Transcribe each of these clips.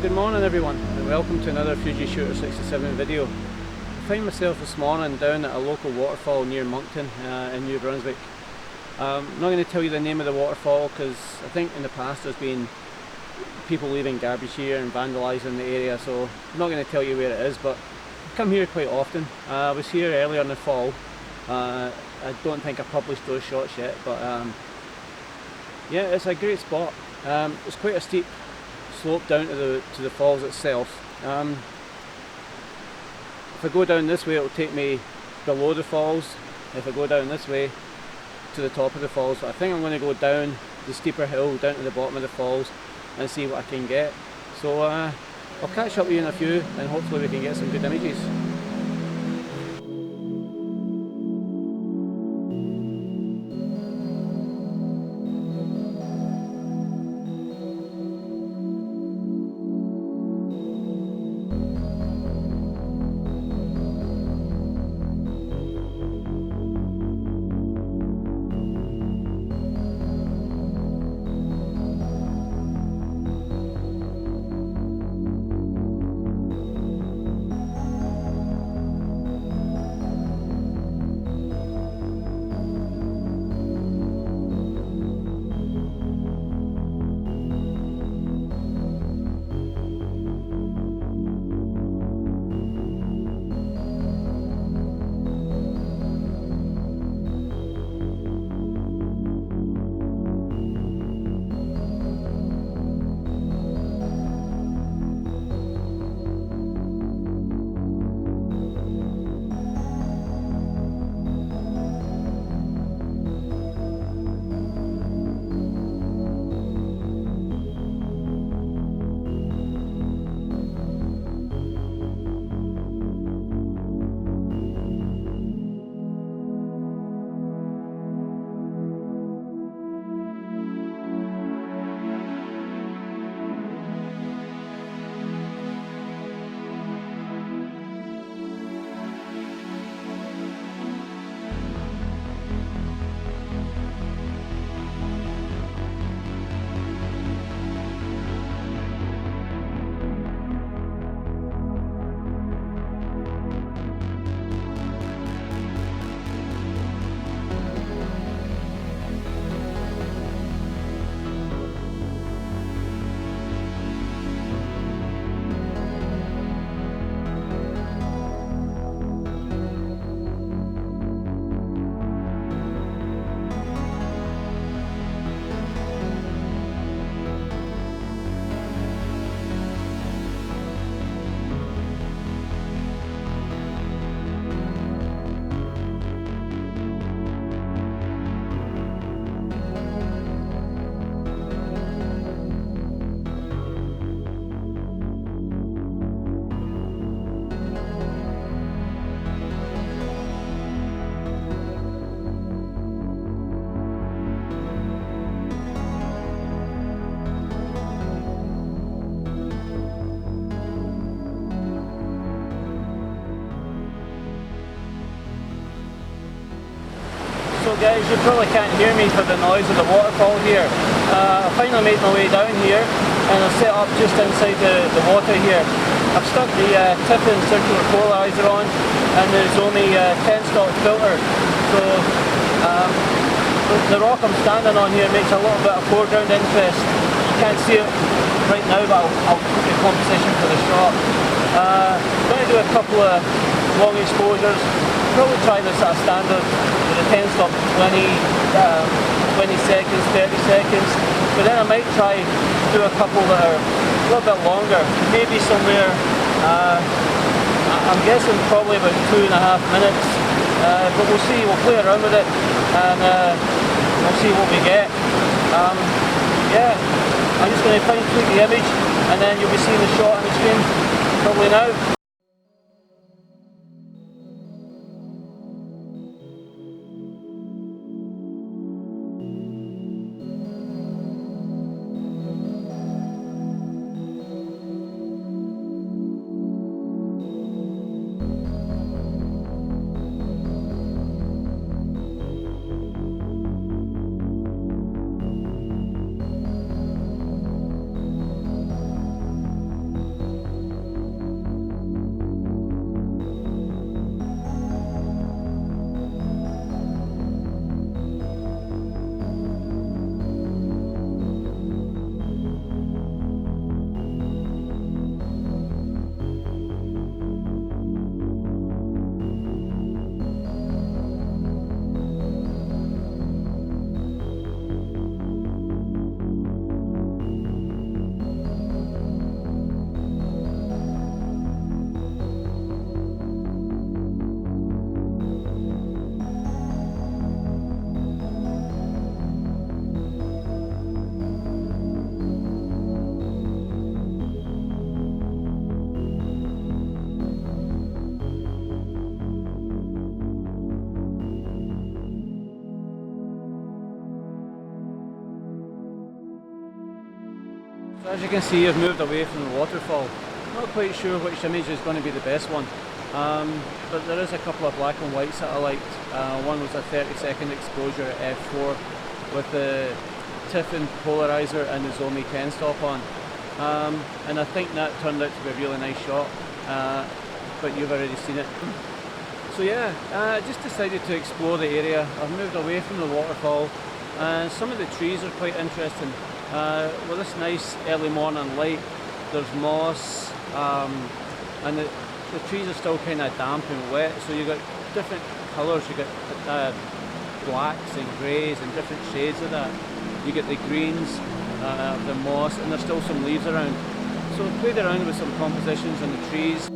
Good morning everyone, and welcome to another Fujishooter67 video. I find myself this morning down at a local waterfall near Moncton in New Brunswick. I'm not going to tell you the name of the waterfall because I think in the past there's been people leaving garbage here and vandalising the area, so I'm not going to tell you where it is, but I come here quite often. I was here earlier in the fall. I don't think I published those shots yet, but yeah, it's a great spot. It's quite a steep slope down to the falls itself. If I go down this way, it'll take me below the falls. If I go down this way, to the top of the falls. So I think I'm going to go down the steeper hill down to the bottom of the falls and see what I can get. So I'll catch up with you in a few, and hopefully we can get some good images. So guys, you probably can't hear me for the noise of the waterfall here. I finally made my way down here and I've set up just inside the water here. I've stuck the Fujifilm circular polarizer on, and there's only 10 stock filter. So the rock I'm standing on here makes a little bit of foreground interest. You can't see it right now, but I'll put the composition for the shot. I'm going to do a couple of long exposures. Probably try this at a standard with a 10 stop 20 seconds, 30 seconds, but then I might try do a couple that are a little bit longer, maybe somewhere, I'm guessing probably about 2.5 minutes, but we'll see, we'll play around with it and we'll see what we get. Yeah, I'm just going to fine tweak the image and then you'll be seeing the shot on the screen probably now. As you can see, I've moved away from the waterfall. Not quite sure which image is going to be the best one, but there is a couple of black and whites that I liked. One was a 30-second exposure at f4 with the Tiffin polarizer and the Zomi 10 stop on, and I think that turned out to be a really nice shot, but you've already seen it. So yeah, I just decided to explore the area. I've moved away from the waterfall, and some of the trees are quite interesting. With this nice early morning light, there's moss, and the trees are still kind of damp and wet, so you've got different colours. You've got blacks and greys and different shades of that. You get the greens, the moss, and there's still some leaves around. So I've played around with some compositions on the trees.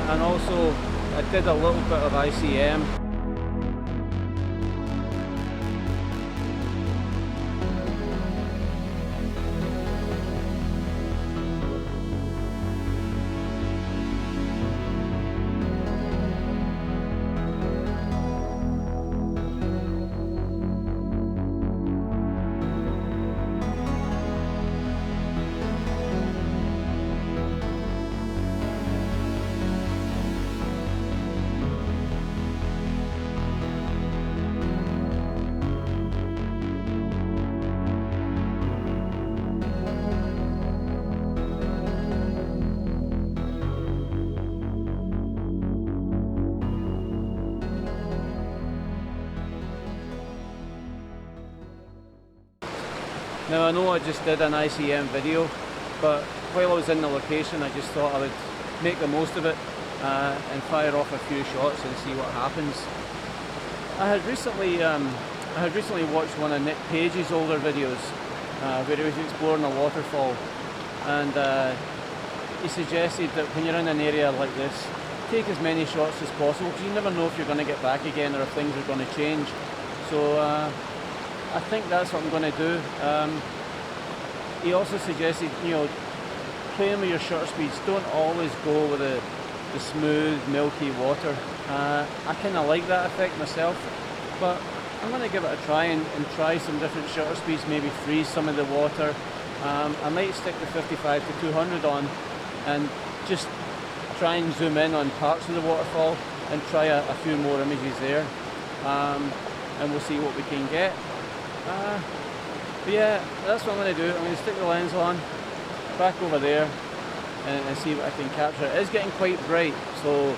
And also I did a little bit of ICM. Now I know I just did an ICM video, but while I was in the location I just thought I would make the most of it and fire off a few shots and see what happens. I had recently watched one of Nick Page's older videos where he was exploring a waterfall, and he suggested that when you're in an area like this, take as many shots as possible, because you never know if you're going to get back again or if things are going to change. So I think that's what I'm going to do. He also suggested, playing with your shutter speeds, don't always go with the smooth, milky water. I kind of like that effect myself, but I'm going to give it a try and try some different shutter speeds, maybe freeze some of the water. I might stick the 55 to 200 on and just try and zoom in on parts of the waterfall and try a few more images there, and we'll see what we can get. But yeah, that's what I'm going to do. I'm going to stick the lens on, back over there, and see what I can capture. It is getting quite bright, so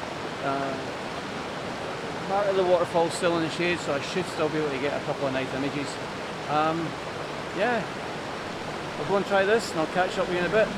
part of the waterfall's still in the shade, so I should still be able to get a couple of nice images. Yeah, I'll go and try this, and I'll catch up with you in a bit.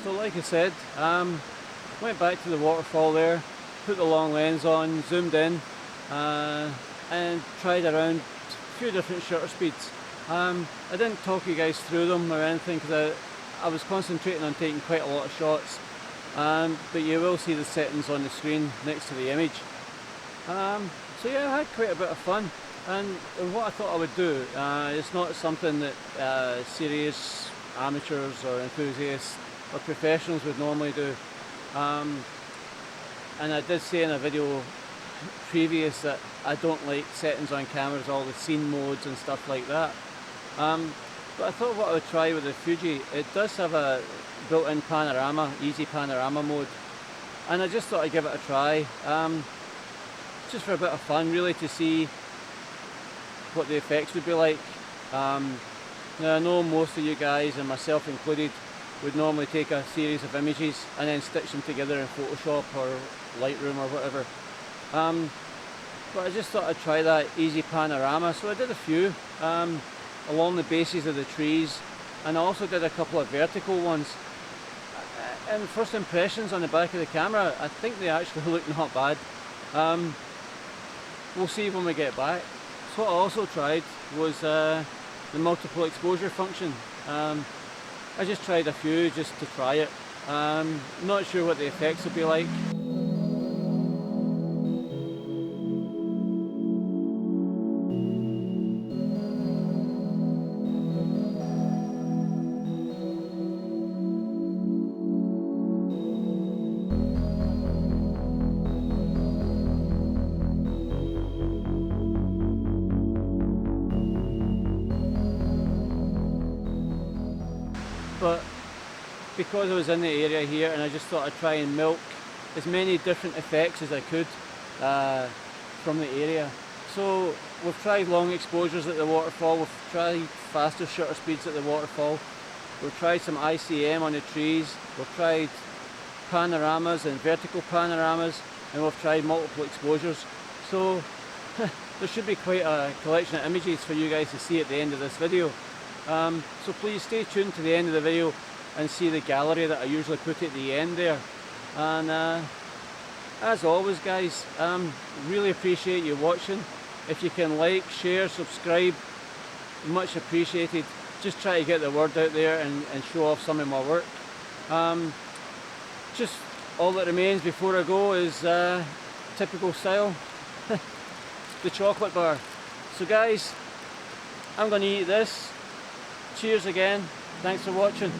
So like I said, went back to the waterfall there, put the long lens on, zoomed in, and tried around a few different shutter speeds. I didn't talk you guys through them or anything because I was concentrating on taking quite a lot of shots, but you will see the settings on the screen next to the image. So yeah, I had quite a bit of fun, and what I thought I would do, it's not something that serious amateurs or enthusiasts or professionals would normally do. And I did say in a video previous that I don't like settings on cameras, all the scene modes and stuff like that. But I thought what I would try with the Fuji, it does have a built-in panorama, easy panorama mode, and I just thought I'd give it a try, just for a bit of fun really, to see what the effects would be like. Now I know most of you guys, and myself included, would normally take a series of images and then stitch them together in Photoshop or Lightroom or whatever. But I just thought I'd try that easy panorama, so I did a few along the bases of the trees, and I also did a couple of vertical ones. And first impressions on the back of the camera, I think they actually look not bad. We'll see when we get back. So what I also tried was the multiple exposure function. I just tried a few just to try it. Not sure what the effects will be like. But because I was in the area here, and I just thought I'd try and milk as many different effects as I could from the area. So we've tried long exposures at the waterfall, we've tried faster shutter speeds at the waterfall, we've tried some ICM on the trees, we've tried panoramas and vertical panoramas, and we've tried multiple exposures. So there should be quite a collection of images for you guys to see at the end of this video. So please stay tuned to the end of the video and see the gallery that I usually put at the end there. And as always guys, really appreciate you watching. If you can like, share, subscribe, much appreciated. Just try to get the word out there and show off some of my work. Just all that remains before I go is typical style, the chocolate bar. So guys, I'm going to eat this. Cheers again, thanks for watching.